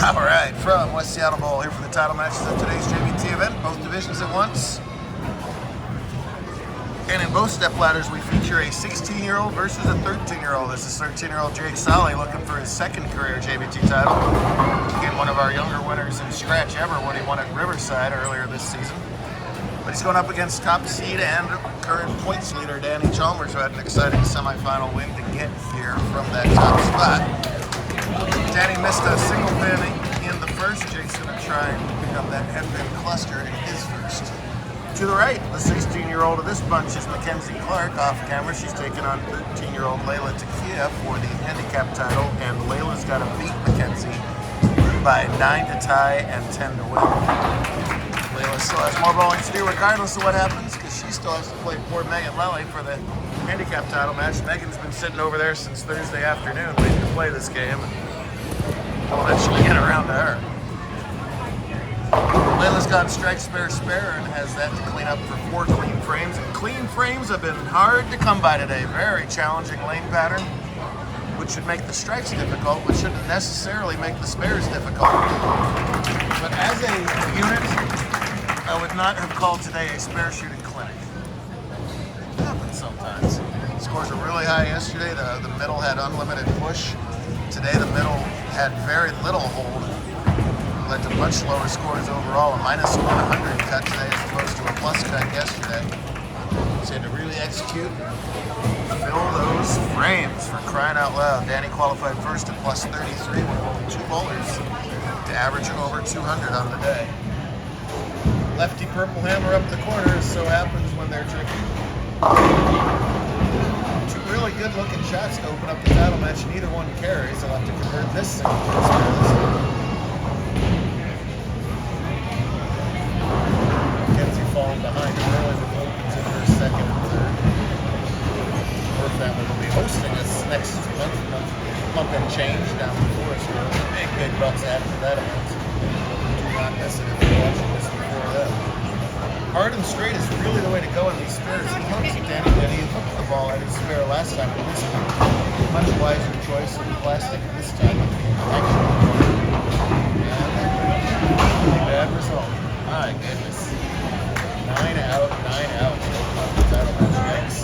All right, from West Seattle Bowl here for the title matches of today's JBT event, both divisions at once. And in both step ladders, we feature a 16-year-old versus a 13-year-old. This is 13-year-old Jake Solly looking for his second career JBT title. Again, one of our younger winners in scratch ever when he won at Riverside earlier this season. But he's going up against top seed and current points leader Danny Chalmers, who had an exciting semifinal win to get here from that top spot. Danny missed a single pin in the first. Jake's going to try and pick up that headpin cluster in his first. To the right, the 16-year-old of this bunch is Mackenzie Clark. Off camera, she's taking on 13-year-old Layla Takia for the handicap title, and Layla's got to beat Mackenzie by 9 to tie and 10 to win. Layla still has more bowling to do regardless of what happens, because she still has to play poor Megan Lally for the handicap title match. Megan's been sitting over there since Thursday afternoon waiting to play this game. Won't actually get around to her. Layla's got strike, spare, and has that to clean up for 4 clean frames. And clean frames have been hard to come by today. Very challenging lane pattern, which should make the strikes difficult, which shouldn't necessarily make the spares difficult. But as a unit, I would not have called today a spare shooting clinic. It happens sometimes. Scores were really high yesterday. The middle had unlimited push. Today the middle had very little hold. Led to much lower scores overall. A minus 100 cut today as opposed to a plus cut yesterday. So you had to really execute, fill those frames for crying out loud. Danny qualified first at plus 33 with only 2 bowlers to average over 200 on the day. Lefty purple hammer up the corner, as so happens when they're tricky. 2 really good looking shots to open up the title match, and either one carries. I'll have to convert this single to a spare. Falling behind early with opens in her second and third. Her family will be hosting us next month and change down in Forest Grove. Big bucks added to that event. Do not miss it if you're watching this before that. Hard and straight is really the way to go in these spares. He hooks it, Danny. He hooked the ball at his spare last time, but this is a much wiser choice of plastic this time. And bad result. My goodness. 9 out. Title match.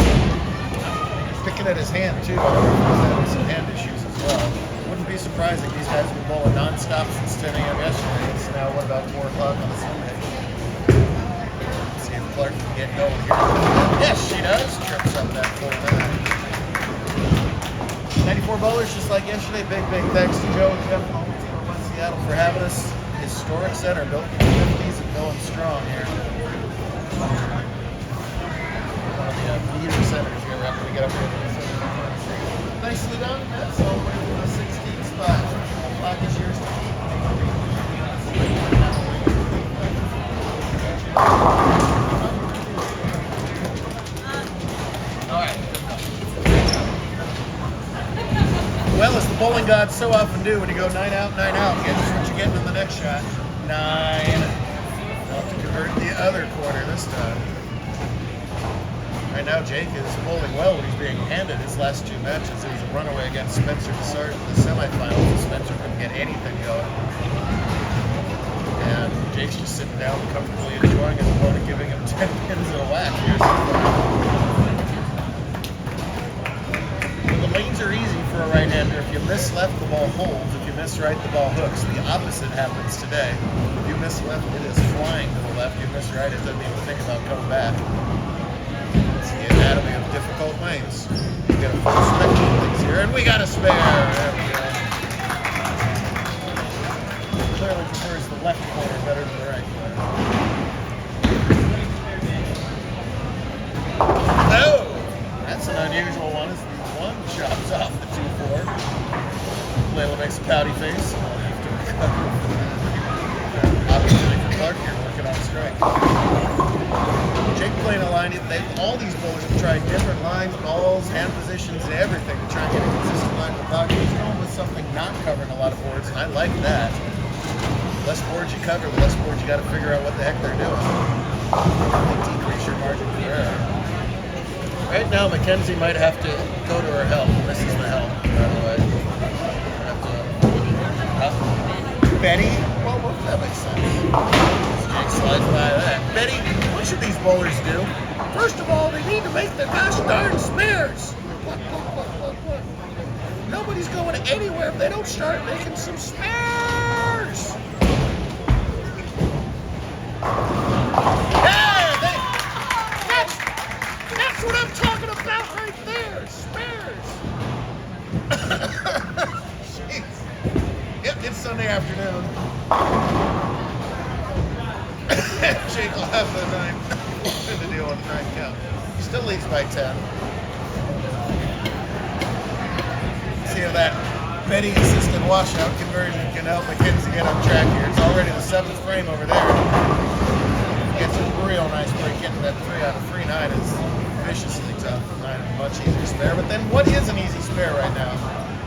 Picking at his hand too. I don't know if he's having some hand issues as well. Wouldn't be surprising. These guys have been bowling non-stop since 10 a.m. yesterday. It's now what, about 4 o'clock on a Sunday. Let's see if Clark can get going here. Yes, she does. Trips up that 4-9. 94 bowlers just like yesterday. Big thanks to Joe and Jeff and all the team of West Seattle for having us. Historic center built in the 50s and going strong here. One of the theater centers here after we get up here. Nicely done. That's all the way to the 16th spot. Clock is yours to keep. Alright. Well, as the bowling gods so often do, when you go 9 out, guess what you're getting in the next shot. 9. I'll have to convert the other corner this time. Right now, Jake is bowling well when he's being handed his last 2 matches. It was a runaway against Spencer Desart in the semifinals. Spencer couldn't get anything going. And Jake's just sitting down and comfortably enjoying his opponent, giving him 10 pins and a whack here so far. The lanes are easy for a right-hander. If you miss left, the ball holds. If you miss right, the ball hooks. The opposite happens today. If you miss left, it is flying to the left. You miss right, it doesn't even think about coming back. It's the anatomy of difficult lanes. You get a full spectrum of things here, and we got a spare. There we go. Clearly prefers the left corner better than the right corner. Oh! That's an unusual one. It's the 1 chops off the 2-4. Layla makes a pouty face. Obviously for Clark here working on strike. Jake playing a line, all these bowlers have tried different lines, balls, hand positions, and everything to try and get a consistent line in the pocket. He's going with something not covering a lot of boards, and I like that. The less boards you cover, the less boards you got to figure out what the heck they're doing. They decrease your margin for error. Right now, Mackenzie might have to go to her help. This is the help, by the way. Betty, well, that makes sense. Jake slides by that. Betty, what should these bowlers do? First of all, they need to make the gosh darn spares. Nobody's going anywhere if they don't start making some spares. Yeah, that's what I'm talking about right there. Spares. Jeez. Yep, it's Sunday afternoon. Jake will have the 9 to deal with 9 count. He still leads by 10. See how that Betty assisted washout conversion can help Mackenzie get on track here. It's already the 7th frame over there. Gets a real nice break into that 3 out of 3. 9 is viciously tough. 9 is much easier spare. But then what is an easy spare right now?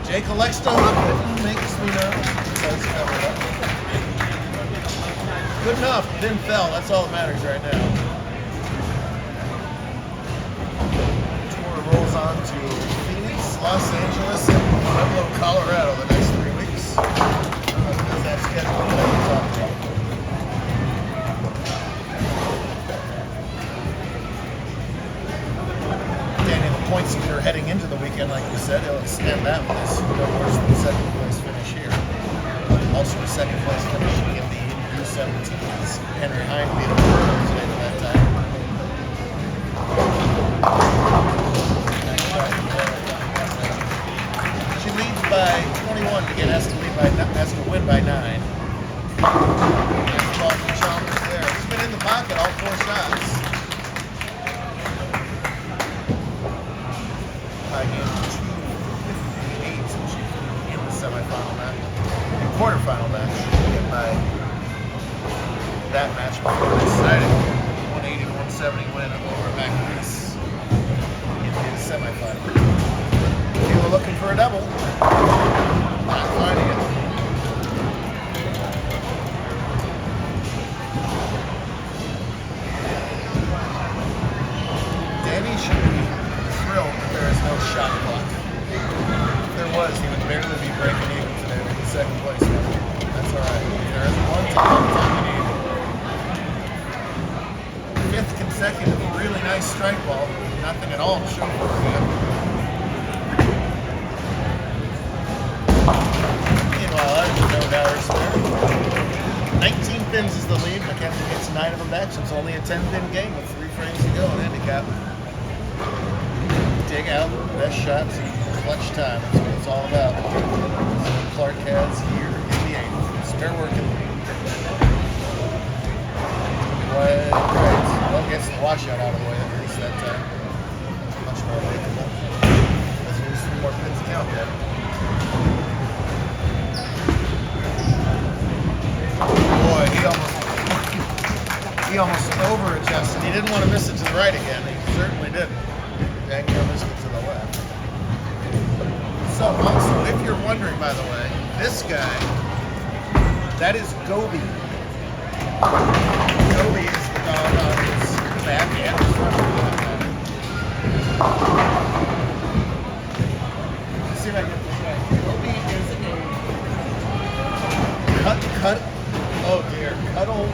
Jake elects to hook it and makes me nervous. Does cover it up. Good enough. Didn't fell. That's all that matters right now. Tour rolls on to Phoenix, Los Angeles, and Pueblo, Colorado the next 3 weeks. Because that schedule that we talked about. Danny, the points leader heading into the weekend, like we said, he'll extend that with this no worse than the 2nd place finish here. Also, the 2nd place finish in the U17s. Henry Hine beat him today at that time. She leads by 21 to get has to win by 9. Nice ball from Chalmers there. He's been in the pocket all 4 shots. High game 258 in the semifinal match. In quarterfinal match. Get by that match before they decided 180-170 win over McNeese in the semifinal. They were looking for a double. Not finding it. Danny should be thrilled that there is no shot clock. If there was, he would barely be breaking even today with the 2nd place winner. That's alright. There is one time you need. 5th consecutive really nice strike ball. Nothing at all to show for it yet. Meanwhile, there's no dollars there. 19 pins is the lead. Mackenzie gets 9 of them back, so it's only a 10-pin game with 3 frames to go in Handicap. Dig out, best shots, clutch time. That's what it's all about. Clark has here in the 8th. Spare working. Right. Well, gets the washout out of the way at least that time. Much more makeable. Let's lose 3 more pins to count there. Boy, he almost over-adjusted. He didn't want to miss it to the right again. He certainly didn't. Dang near missed it to the left. So, also, if you're wondering, by the way, this guy, that is Gobi. Gobi is the dog on his back and his front. Let's see if I can get this right. Gobi is a cut. Oh dear, cuddle.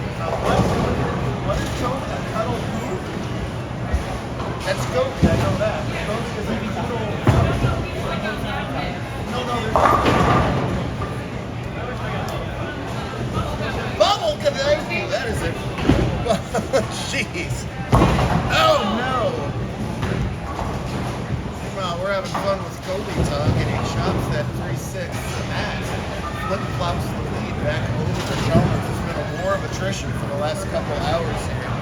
What is Gobi? A cuddle who? That's Gobi, I know that. Gobi is a cuddle. No, there's bubble connecting. That is it. Jeez. Oh no. Well, we're having fun with Gobi Tug, and he chops that 3-6 match. Flip-flops the lead back over to Chalmers. It's been a war of attrition for the last couple hours here.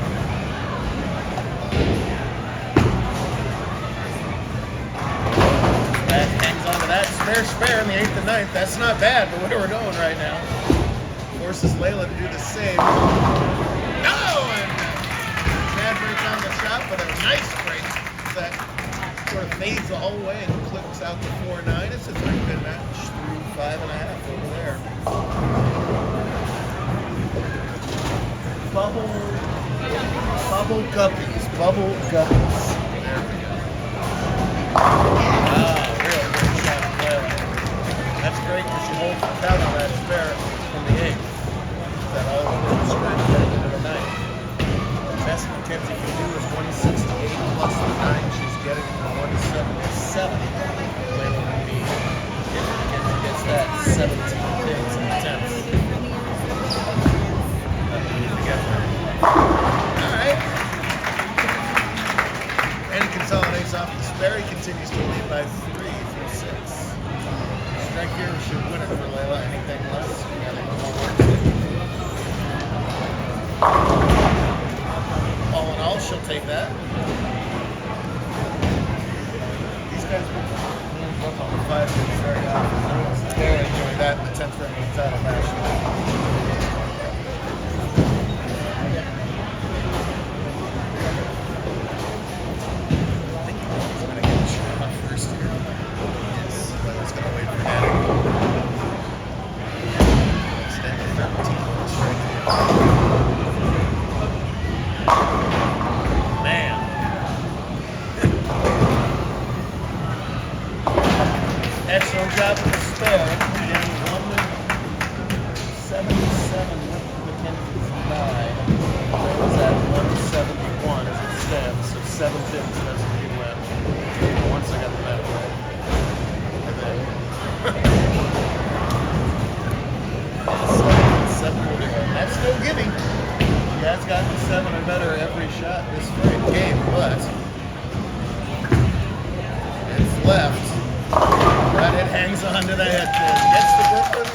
Back hangs on to that spare in the 8th and 9th. That's not bad for where we're going right now. Forces Layla to do the same. No! And bad break on the shot, but a nice break that sort of fades the whole way and clips out to 4-9. It's a 3-pin match through 5.5 over there. Bubble guppies. Bubble guppies. There we go. Wow, real great shot of Layla. That's great because she holds the count on that spare from the 8th. scratch back into the 9. Best Mackenzie can do is 168 plus the 9. She's getting 177. Layla would be, if Mackenzie gets that, 17 pigs in the 10th. That we need to get her. Alright. And it consolidates off the Sperry, continues to lead by 3 through 6. Strike here should win it for Layla. Anything less, we got a little more work to do. All in all, she'll take that. These guys will up on the 5 minutes very often. They're enjoying that in the 10th round of the title match. Excellent job with the spare. Again, 177 with Mackenzie's 9. That was at 171 as it stands. So 7 pins doesn't mean win. Once I got the back right. And then 7 will do it. That's still giving. He has gotten 7 or better every shot this game, but it's left. But it hangs on to the head pin. Gets to Brooklyn.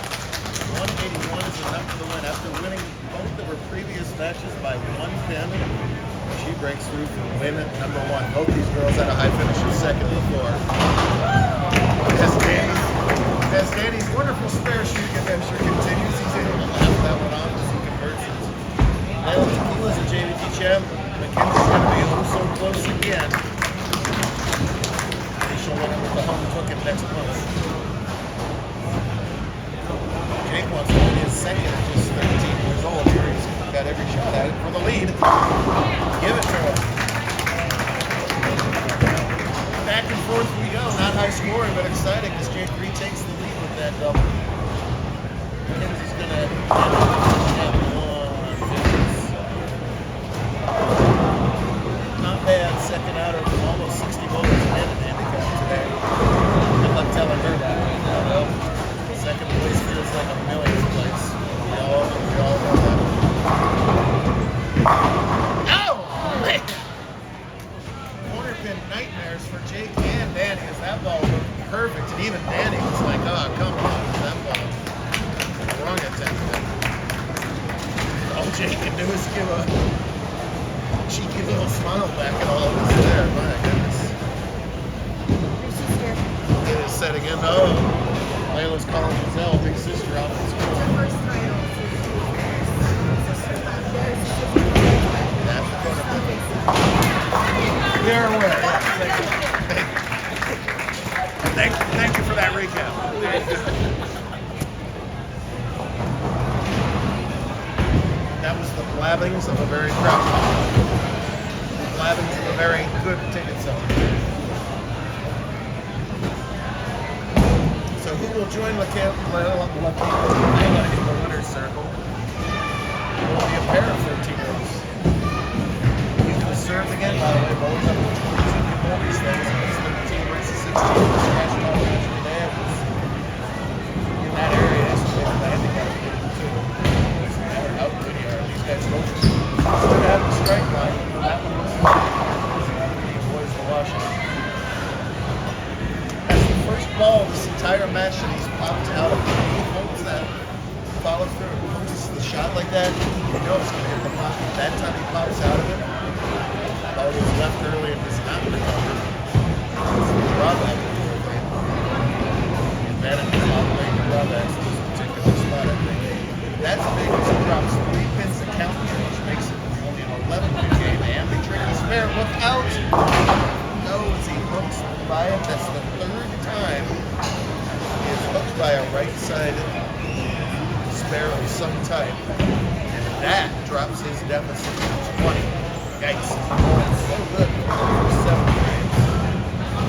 181 is enough for the win. After winning both of her previous matches by 1 pin, she breaks through for win number 1. Both these girls had a high finish of second before. As Danny's wonderful spare shooting adventure continues, he's able to laugh that one off as he converts it. Layla Tequila's a JBT champ. Mackenzie's going to be so close again. She'll win it with the home token next month. Jake wants to win his second at just 13 years old here. He's got every shot at it for the lead. Give it to him. Back and forth we go. Not high scoring, but exciting as Jake retakes the lead with that double. Mackenzie's going to have 1. Not bad. Second out of almost 60 voters in Handicap today. Good luck telling her that right now, though. Second place feels like a millionth place. We all know that. Oh, man! Corner pin nightmares for Jake and Danny as that ball looked perfect. And even Danny was like, oh, come on, that ball. Wrong attempt. All Jake can do is give a cheeky little smile back at all of us there. My goodness. It is set again. Oh, Layla's calling Giselle, big sister, out of the school. That's the corner pin. You're aware. Thank you for that recap. That was the blabbings of a very proud mom. The blabbings of a very good ticket seller. So who will join Layla in the winner's circle? It will be a pair of 13-year-olds. You can serve again, by the way, both of them. All these things. It's 13 versus 16. Scratch ball match today. It was in that area. So they have the handicap too. It doesn't matter how good you are. These guys go for it. Still have the strike line. That one was the boys for Washington. That's the first ball of this entire match that he's popped out of. He holds that, follows through, holds the shot like that. You know it's going to hit the pot. That time he pops out of it. Ball was left early and does not recover. Drawback to the game. The advantage is all the way to drawbacks in this particular spot, I think. That's big as he drops 3 pins to count, which makes it only an 11-pin game. And the tricky spare, look out! No, as he hooks by it. That's the 3rd time he is hooked by a right-sided spare of some type. And that drops his deficit to 20. Yikes. So good for 7 games.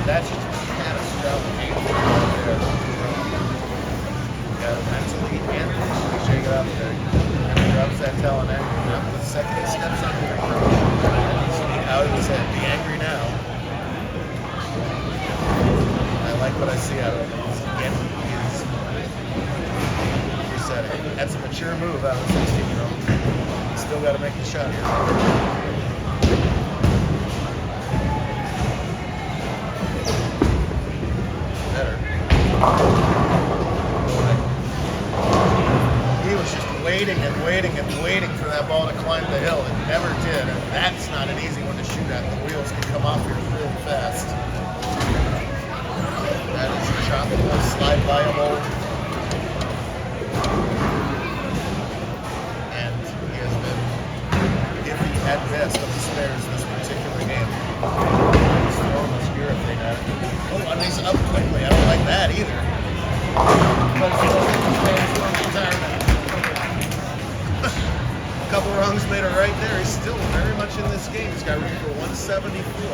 That's just catastrophic game right there. Got mentally and physically shake it out there. And he drops that that telling angry. The second he steps on the approach, he's out of his head. Be angry now. I like what I see out of him. He's resetting. That's a mature move out of a 16-year-old. Still got to make the shot here. Better. He was just waiting and waiting and waiting for that ball to climb the hill. It never did. And that's not an easy one to shoot at. The wheels can come off here real fast. That is choppable, slide viable. And he has been iffy at best of the spares this particular game. He's throwing his urethane at it. Oh, and he's up quickly. I don't like that either. But it's still retirement. A couple runs made it right there. He's still very much in this game. He's got room for 174.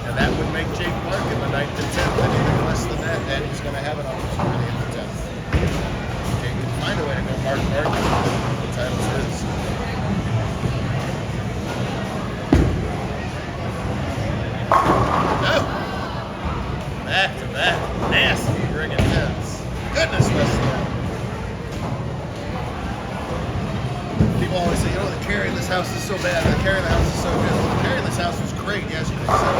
And that would make Jake Mark in the 9th and 10th. Anything less than that, then he's going to have an opportunity in the 10th. Jake can find a way to go Mark. The title's his. No! Back to back. Nasty ring and tens. Goodness, Wesley. People always say, you know, the carry in this house is so bad, the carry in the house is so good. Well, the carry in this house was great yesterday, so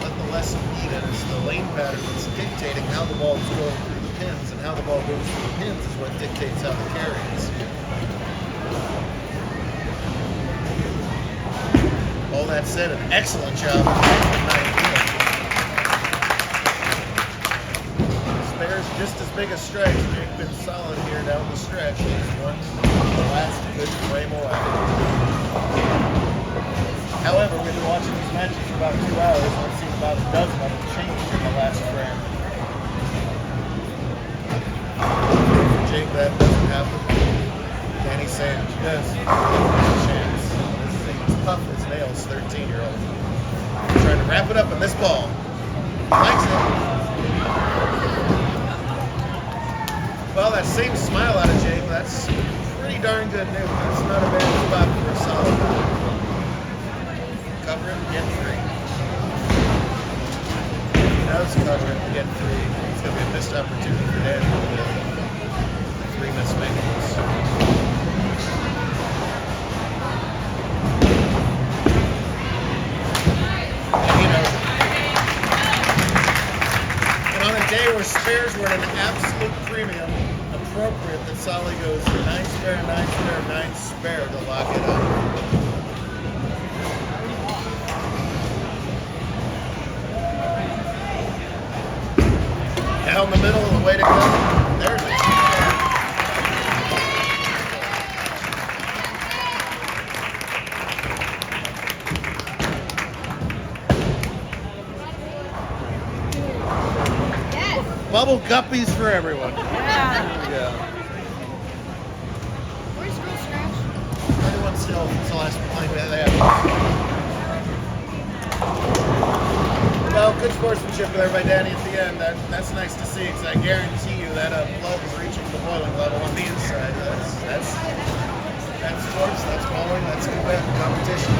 let the lesson be that it's the lane pattern that's dictating how the ball is going through the pins, and how the ball goes through the pins is what dictates how the carry is. All that said, an excellent job tonight. Spares just as big a strike. Jake been solid here down the stretch. He's won the last good frame away. However, we've been watching these matches for about 2 hours, and I've seen about a dozen of them change in the last frame. For Jake, that doesn't happen. Danny's saying, yes, chance. This is a tough as nails 13-year-old. Trying to wrap it up in this ball. Likes it. Well, that same smile out of Jake, that's pretty darn good news. That's not a bad spot for a solid ball. Cover it and get free. Now it's cover it and get free. It's going to be a missed opportunity for Danny with the 3 missed makings. And you know, and on a day where spares were at an absolute premium, appropriate that Solly goes 9 spare, 9 spare, 9 spare to lock it up. Down the middle, the way to go. There it is. Bubble guppies for everyone. Yeah. Where's Girl Scratch? Everyone's still, it's the last point they have. Well, good sportsmanship there by Danny at the end. That's nice to see, because I guarantee you that blood is reaching the boiling level on the inside. That's sports, that's bowling, that's competition.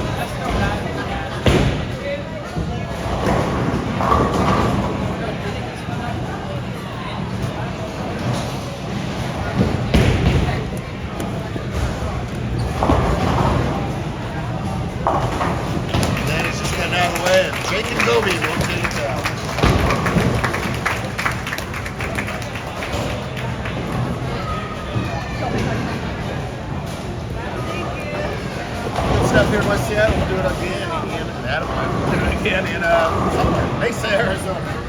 Danny's just getting out of the way, and Jake and Kobe won't take it down. Good stuff here in West Seattle. We'll do it again in Adam. We'll do it again in Mesa, Arizona.